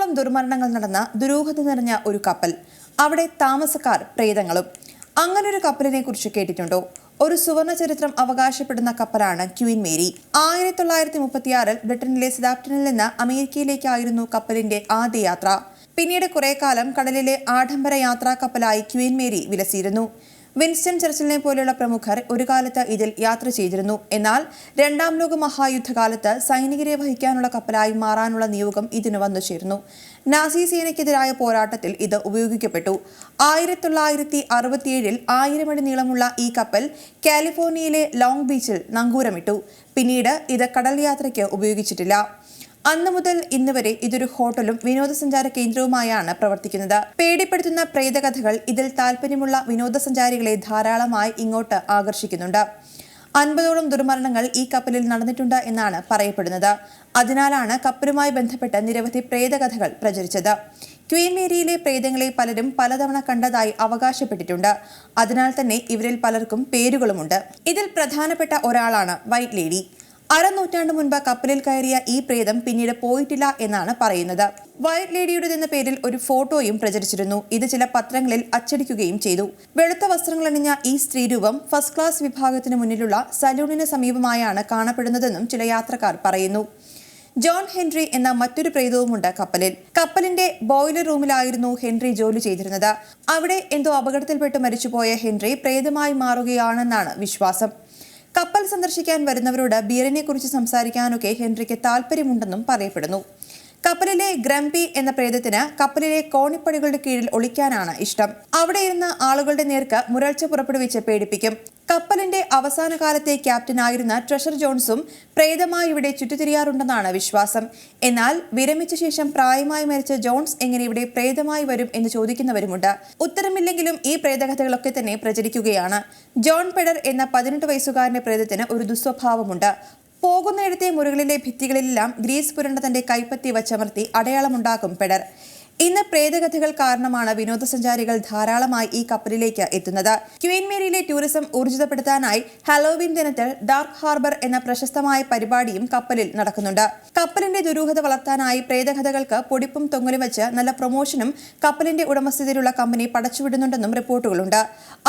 50ഓളം ദുർമരണങ്ങൾ നടന്ന ദുരൂഹത നിറഞ്ഞ ഒരു കപ്പൽ. അവിടെ താമസക്കാർ പ്രേതങ്ങളും. അങ്ങനൊരു കപ്പലിനെ കുറിച്ച് കേട്ടിട്ടുണ്ടോ? ഒരു സുവർണ ചരിത്രം അവകാശപ്പെടുന്ന കപ്പലാണ് ക്വീൻ മേരി. 1936 ബ്രിട്ടനിലെ സതാപ്റ്റണിൽ നിന്ന് അമേരിക്കയിലേക്കായിരുന്നു കപ്പലിന്റെ ആദ്യ യാത്ര. പിന്നീട് കുറെ കാലം കടലിലെ ആഡംബര യാത്രാ കപ്പലായി ക്വീൻ മേരി വിലസിയിരുന്നു. വിൻസ്റ്റൺ ചർച്ചിലിനെ പോലെയുള്ള പ്രമുഖർ ഒരു കാലത്ത് ഇതിൽ യാത്ര ചെയ്തിരുന്നു. എന്നാൽ രണ്ടാം ലോക മഹായുദ്ധകാലത്ത് സൈനികരെ വഹിക്കാനുള്ള കപ്പലായി മാറാനുള്ള നിയോഗം ഇതിന് വന്നു ചേർന്നു. നാസി സേനയ്ക്കെതിരായ പോരാട്ടത്തിൽ ഇത് ഉപയോഗിക്കപ്പെട്ടു. 1967 1000 അടി നീളമുള്ള ഈ കപ്പൽ കാലിഫോർണിയയിലെ ലോങ് ബീച്ചിൽ നങ്കൂരമിട്ടു. പിന്നീട് ഇത് കടൽ യാത്രയ്ക്ക് ഉപയോഗിച്ചിട്ടില്ല. അന്നു മുതൽ ഇന്ന് വരെ ഇതൊരു ഹോട്ടലും വിനോദസഞ്ചാര കേന്ദ്രവുമായാണ് പ്രവർത്തിക്കുന്നത്. പേടിപ്പെടുത്തുന്ന പ്രേതകഥകൾ ഇതിൽ താല്പര്യമുള്ള വിനോദസഞ്ചാരികളെ ധാരാളമായി ഇങ്ങോട്ട് ആകർഷിക്കുന്നുണ്ട്. 50ഓളം ദുർമരണങ്ങൾ ഈ കപ്പലിൽ നടന്നിട്ടുണ്ട് എന്നാണ് പറയപ്പെടുന്നത്. അതിനാലാണ് കപ്പലുമായി ബന്ധപ്പെട്ട് നിരവധി പ്രേതകഥകൾ പ്രചരിച്ചത്. ക്വീൻ മേരിയിലെ പ്രേതങ്ങളെ പലരും പലതവണ കണ്ടതായി അവകാശപ്പെട്ടിട്ടുണ്ട്. അതിനാൽ തന്നെ ഇവരിൽ പലർക്കും പേരുകളുമുണ്ട്. ഇതിൽ പ്രധാനപ്പെട്ട ഒരാളാണ് വൈറ്റ് ലേഡി. അരനൂറ്റാണ്ട് മുൻപ് കപ്പലിൽ കയറിയ ഈ പ്രേതം പിന്നീട് പോയിട്ടില്ല എന്നാണ് പറയുന്നത്. വൈറ്റ് ലേഡിയുടേതെന്ന പേരിൽ ഒരു ഫോട്ടോയും പ്രചരിച്ചിരുന്നു. ഇത് ചില പത്രങ്ങളിൽ അച്ചടിക്കുകയും ചെയ്തു. വെളുത്ത വസ്ത്രങ്ങളണിഞ്ഞ ഈ സ്ത്രീരൂപം ഫസ്റ്റ് ക്ലാസ് വിഭാഗത്തിന് മുന്നിലുള്ള സലൂണിന് സമീപമായാണ് കാണപ്പെടുന്നതെന്നും ചില യാത്രക്കാർ പറയുന്നു. ജോൺ ഹെൻറി എന്ന മറ്റൊരു പ്രേതവുമുണ്ട് കപ്പലിൽ. കപ്പലിന്റെ ബോയിലർ റൂമിലായിരുന്നു ഹെൻറി ജോലി ചെയ്തിരുന്നത്. അവിടെ എന്തോ അപകടത്തിൽപ്പെട്ട് മരിച്ചുപോയ ഹെൻറി പ്രേതമായി മാറുകയാണെന്നാണ് വിശ്വാസം. കപ്പൽ സന്ദർശിക്കാൻ വരുന്നവരോട് ബിയറിനെ കുറിച്ച് സംസാരിക്കാനൊക്കെ ഹെൻറിക്ക് താല്പര്യമുണ്ടെന്നും പറയപ്പെടുന്നു. കപ്പലിലെ ഗ്രംപി എന്ന പ്രേതത്തിന് കപ്പലിലെ കോണിപ്പടികളുടെ കീഴിൽ ഒളിക്കാനാണ് ഇഷ്ടം. അവിടെ ഇരുന്ന് ആളുകളുടെ നേർക്ക് മുരൾച്ച പുറപ്പെടുവിച്ച് പേടിപ്പിക്കും. കപ്പലിന്റെ അവസാന കാലത്തെ ക്യാപ്റ്റനായിരുന്ന ട്രഷർ ജോൺസും പ്രേതമായി ഇവിടെ ചുറ്റിത്തിരിയാറുണ്ടെന്നാണ് വിശ്വാസം. എന്നാൽ വിരമിച്ച ശേഷം പ്രായമായി മരിച്ച ജോൺസ് എങ്ങനെ ഇവിടെ പ്രേതമായി വരും എന്ന് ചോദിക്കുന്നവരുമുണ്ട്. ഉത്തരമില്ലെങ്കിലും ഈ പ്രേതകഥകളൊക്കെ തന്നെ പ്രചരിക്കുകയാണ്. ജോൺ പെഡർ എന്ന 18 വയസ്സുകാരന്റെ പ്രേതത്തിന് ഒരു ദുസ്വഭാവമുണ്ട്. പോകുന്നിടത്തെ മുറികളിലെ ഭിത്തികളിലെല്ലാം ഗ്രീസ് പുരണ്ട തന്റെ കൈപ്പത്തി വച്ചമർത്തി അടയാളമുണ്ടാക്കും പെഡർ. ഇന്ന് പ്രേതകഥകൾ കാരണമാണ് വിനോദസഞ്ചാരികൾ ധാരാളമായി ഈ കപ്പലിലേക്ക് എത്തുന്നത്. ക്വീൻ മേരിയിലെ ടൂറിസം ഊർജിതപ്പെടുത്താനായി ഹാലോവീൻ ദിനത്തിൽ ഡാർക്ക് ഹാർബർ എന്ന പ്രശസ്തമായ പരിപാടിയും കപ്പലിൽ നടക്കുന്നുണ്ട്. കപ്പലിന്റെ ദുരൂഹത വളർത്താനായി പ്രേതകഥകൾക്ക് പൊടിപ്പും തൊങ്ങലും വെച്ച് നല്ല പ്രൊമോഷനും കപ്പലിന്റെ ഉടമസ്ഥതയിലുള്ള കമ്പനി പടച്ചുവിടുന്നുണ്ടെന്നും റിപ്പോർട്ടുകളുണ്ട്.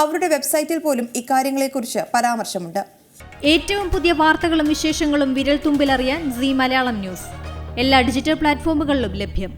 അവരുടെ വെബ്സൈറ്റിൽ പോലും ഇക്കാര്യങ്ങളെക്കുറിച്ച് പരാമർശമുണ്ട്. ഏറ്റവും പുതിയ വാർത്തകളും വിശേഷങ്ങളും വിരൽ തുമ്പിലറിയാൻ സീ മലയാളം ന്യൂസ് എല്ലാ ഡിജിറ്റൽ പ്ലാറ്റ്ഫോമുകളിലും ലഭ്യം.